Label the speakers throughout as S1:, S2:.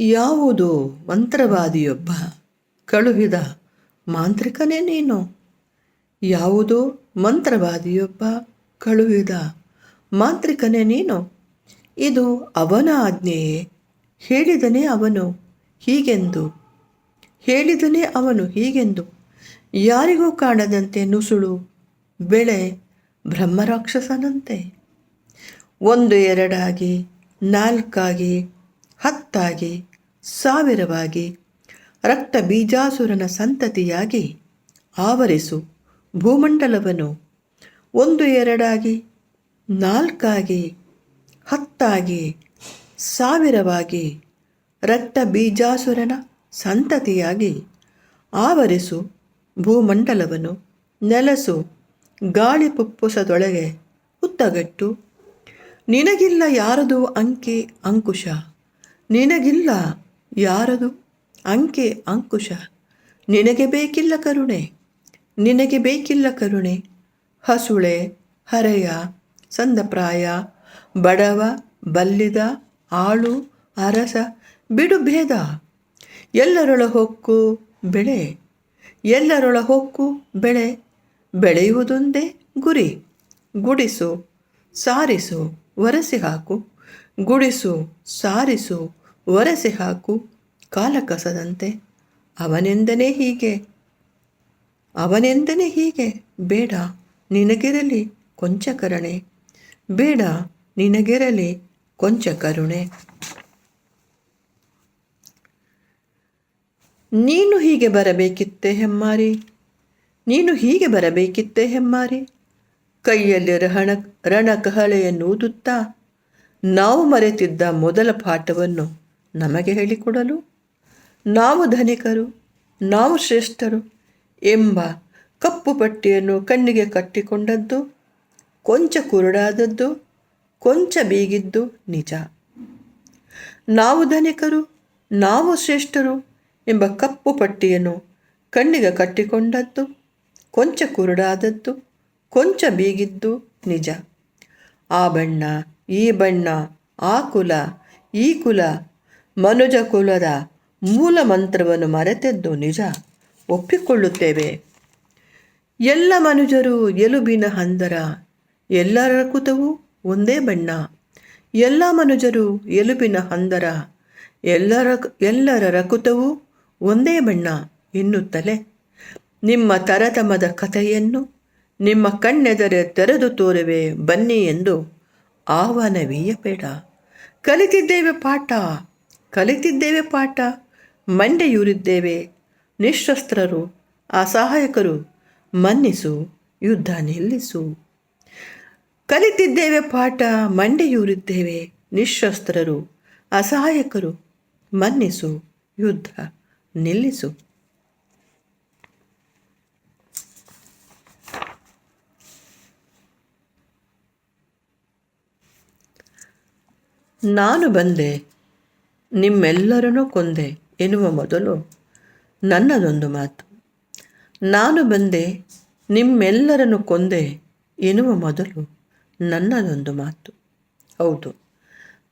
S1: ಯಾವುದು ಮಂತ್ರವಾದಿಯೊಬ್ಬ ಕಳುಹಿದ ಮಾಂತ್ರಿಕನೇ ನೀನು? ಯಾವುದೋ ಮಂತ್ರವಾದಿಯೊಬ್ಬ ಕಳುಹಿದ ಮಾಂತ್ರಿಕನೇ ನೀನು? ಇದು ಅವನ ಆಜ್ಞೆಯೇ? ಹೇಳಿದನೇ ಅವನು ಹೀಗೆಂದು ಯಾರಿಗೂ ಕಾಣದಂತೆ ನುಸುಳು ಬೆಳೆ ಬ್ರಹ್ಮರಾಕ್ಷಸನಂತೆ. 1 2 4 10 1000 ರಕ್ತ ಬೀಜಾಸುರನ ಸಂತತಿಯಾಗಿ ಆವರಿಸು ಭೂಮಂಡಲವನ್ನು. 1 2 4 10 1000 ರಕ್ತ ಬೀಜಾಸುರನ ಸಂತತಿಯಾಗಿ ಆವರಿಸು ಭೂಮಂಡಲವನ್ನು. ನೆಲಸು ಗಾಳಿ ಪುಪ್ಪುಸದೊಳಗೆ ಹುತ್ತಗಟ್ಟು. ನಿನಗಿಲ್ಲ ಯಾರದು ಅಂಕೆ ಅಂಕುಶ, ನಿನಗಿಲ್ಲ ಯಾರದು ಅಂಕೆ ಅಂಕುಶ. ನಿನಗೆ ಬೇಕಿಲ್ಲ ಕರುಣೆ. ಹಸುಳೆ ಹರೆಯ ಸಂದಪ್ರಾಯ ಬಡವ ಬಲ್ಲಿದ ಆಳು ಅರಸ ಬಿಡು ಭೇದ. ಎಲ್ಲರೊಳ ಹೊಕ್ಕು ಬೆಳೆ ಬೆಳೆಯುವುದೊಂದೇ ಗುರಿ. ಗುಡಿಸು ಸಾರಿಸು ಒರೆಸಿ ಹಾಕು ಕಾಲ ಕಸದಂತೆ. ಅವನೆಂದನೇ ಹೀಗೆ ಬೇಡ ನಿನಗಿರಲಿ ಕೊಂಚ ಕರುಣೆ. ನೀನು ಹೀಗೆ ಬರಬೇಕಿತ್ತೆ ಹೆಮ್ಮಾರಿ. ಕೈಯಲ್ಲಿ ರಣಕಹಳೆಯನ್ನೂದುತ್ತಾ ನಾವು ಮರೆತಿದ್ದ ಮೊದಲ ಪಾಠವನ್ನು ನಮಗೆ ಹೇಳಿಕೊಡಲು. ನಾವು ಧನಿಕರು, ನಾವು ಶ್ರೇಷ್ಠರು ಎಂಬ ಕಪ್ಪು ಪಟ್ಟಿಯನ್ನು ಕಣ್ಣಿಗೆ ಕಟ್ಟಿಕೊಂಡದ್ದು, ಕೊಂಚ ಕುರುಡಾದದ್ದು, ಕೊಂಚ ಬೀಗಿದ್ದು ನಿಜ. ನಾವು ಧನಿಕರು, ನಾವು ಶ್ರೇಷ್ಠರು ಎಂಬ ಕಪ್ಪು ಪಟ್ಟಿಯನ್ನು ಕಣ್ಣಿಗೆ ಕಟ್ಟಿಕೊಂಡದ್ದು, ಕೊಂಚ ಕುರುಡಾದದ್ದು, ಕೊಂಚ ಬೀಗಿದ್ದು ನಿಜ. ಆ ಬಣ್ಣ, ಈ ಬಣ್ಣ, ಆ ಕುಲ, ಈ ಕುಲ, ಮನುಜ ಕುಲದ ಮೂಲ ಮಂತ್ರವನ್ನು ಮರೆತದ್ದು ನಿಜ, ಒಪ್ಪಿಕೊಳ್ಳುತ್ತೇವೆ. ಎಲ್ಲ ಮನುಜರು ಎಲುಬಿನ ಹಂದರ, ಎಲ್ಲರ ರಕುತವೂ ಒಂದೇ ಬಣ್ಣ. ಎಲ್ಲ ಮನುಜರು ಎಲುಬಿನ ಹಂದರ, ಎಲ್ಲರ ರಕುತವೂ ಒಂದೇ ಬಣ್ಣ ಎನ್ನುತ್ತಲೇ ನಿಮ್ಮ ತರತಮದ ಕಥೆಯನ್ನು ನಿಮ್ಮ ಕಣ್ಣೆದರೆ ತೆರೆದು ತೋರುವೆ ಬನ್ನಿ ಎಂದು ಆಹ್ವಾನವೀಯಬೇಡ. ಕಲಿತಿದ್ದೇವೆ ಪಾಠ, ಮಂಡೆಯೂರಿದ್ದೇವೆ ನಿಶಸ್ತ್ರರು, ಅಸಹಾಯಕರು, ಮನ್ನಿಸು ಯುದ್ಧ ನಿಲ್ಲಿಸು. ಕಲಿತಿದ್ದೇವೆ ಪಾಠ, ಮಂಡೆಯೂರಿದ್ದೇವೆ ನಿಶಸ್ತ್ರರು, ಅಸಹಾಯಕರು, ಮನ್ನಿಸು ಯುದ್ಧ ನಿಲ್ಲಿಸು. ನಾನು ಬಂದೆ ನಿಮ್ಮೆಲ್ಲರನ್ನೂ ಕೊಂದೆ ಎನ್ನುವ ಮೊದಲು ನನ್ನದೊಂದು ಮಾತು. ನಾನು ಬಂದೆ ನಿಮ್ಮೆಲ್ಲರನ್ನು ಕೊಂದೆ ಎನ್ನುವ ಮೊದಲು ನನ್ನದೊಂದು ಮಾತು. ಹೌದು,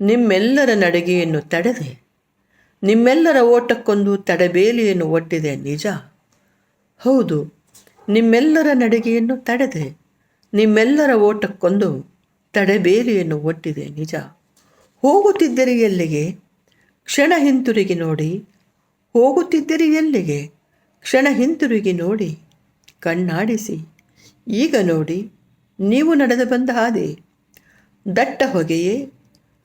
S1: ನಿಮ್ಮೆಲ್ಲರ ನಡಿಗೆಯನ್ನು ತಡೆದೆ, ನಿಮ್ಮೆಲ್ಲರ ಓಟಕ್ಕೊಂದು ತಡೆಬೇಲಿಯನ್ನು ಒಡ್ಡಿದೆ ನಿಜ. ಹೌದು, ನಿಮ್ಮೆಲ್ಲರ ನಡಿಗೆಯನ್ನು ತಡೆದೆ, ನಿಮ್ಮೆಲ್ಲರ ಓಟಕ್ಕೊಂದು ತಡೆಬೇಲಿಯನ್ನು ಒಡ್ಡಿದೆ ನಿಜ. ಹೋಗುತ್ತಿದ್ದರೆ ಎಲ್ಲಿಗೆ ಕ್ಷಣ ಹಿಂತಿರುಗಿ ನೋಡಿ, ಕಣ್ಣಾಡಿಸಿ ಈಗ ನೋಡಿ ನೀವು ನಡೆದು ಬಂದ ಹಾದಿ. ದಟ್ಟ ಹೊಗೆಯೇ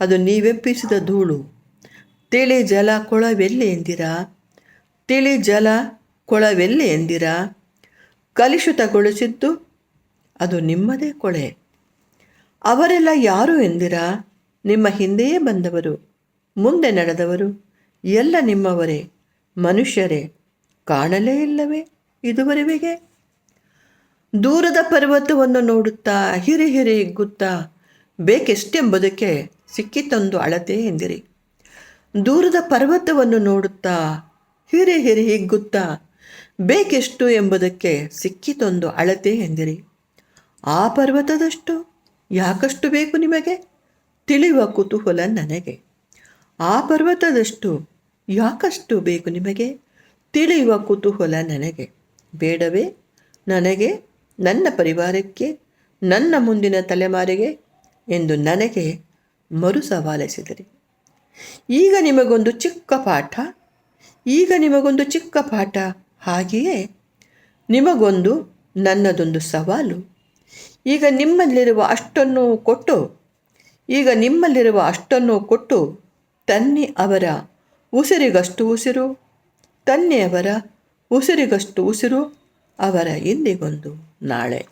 S1: ಅದು ನೀವೆಪ್ಪಿಸಿದ ಧೂಳು. ತಿಳಿ ಜಲ ಕೊಳವೆಲ್ಲಿ ಎಂದಿರಾ, ಕಲುಷಿತಗೊಳಿಸಿದ್ದು ಅದು ನಿಮ್ಮದೇ ಕೊಳೆ. ಅವರೆಲ್ಲ ಯಾರು ಎಂದಿರಾ, ನಿಮ್ಮ ಹಿಂದೆಯೇ ಬಂದವರು, ಮುಂದೆ ನಡೆದವರು ಎಲ್ಲ ನಿಮ್ಮವರೇ, ಮನುಷ್ಯರೇ. ಕಾಣಲೇ ಇಲ್ಲವೇ ಇದುವರೆಗೆ? ದೂರದ ಪರ್ವತವನ್ನು ನೋಡುತ್ತಾ ಹಿರಿ ಹಿಗ್ಗುತ್ತಾ ಬೇಕೆಷ್ಟೆಂಬುದಕ್ಕೆ ಸಿಕ್ಕಿತೊಂದು ಅಳತೆ ಎಂದಿರಿ. ದೂರದ ಪರ್ವತವನ್ನು ನೋಡುತ್ತಾ ಹಿರಿ ಹಿಗ್ಗುತ್ತಾ ಬೇಕೆಷ್ಟು ಎಂಬುದಕ್ಕೆ ಸಿಕ್ಕಿತೊಂದು ಅಳತೆ ಎಂದಿರಿ. ಆ ಪರ್ವತದಷ್ಟು ಯಾಕಷ್ಟು ಬೇಕು ನಿಮಗೆ ತಿಳಿಯುವ ಕುತೂಹಲ ನನಗೆ. ಆ ಪರ್ವತದಷ್ಟು ಯಾಕಷ್ಟು ಬೇಕು ನಿಮಗೆ? ತಿಳಿಯುವ ಕುತೂಹಲ ನನಗೆ. ಬೇಡವೇ ನನಗೆ, ನನ್ನ ಪರಿವಾರಕ್ಕೆ, ನನ್ನ ಮುಂದಿನ ತಲೆಮಾರಿಗೆ ಎಂದು ನನಗೆ ಮರು ಸವಾಲೆಸೆದಿರಿ. ಈಗ ನಿಮಗೊಂದು ಚಿಕ್ಕ ಪಾಠ. ಹಾಗೆಯೇ ನಿಮಗೊಂದು ನನ್ನದೊಂದು ಸವಾಲು. ಈಗ ನಿಮ್ಮಲ್ಲಿರುವ ಅಷ್ಟನ್ನು ಕೊಟ್ಟು ತನ್ನಿ ಅವರ ಉಸಿರಿಗಷ್ಟು ಉಸಿರು ಅವರ ಇಂದಿಗೊಂದು ನಾಳೆ.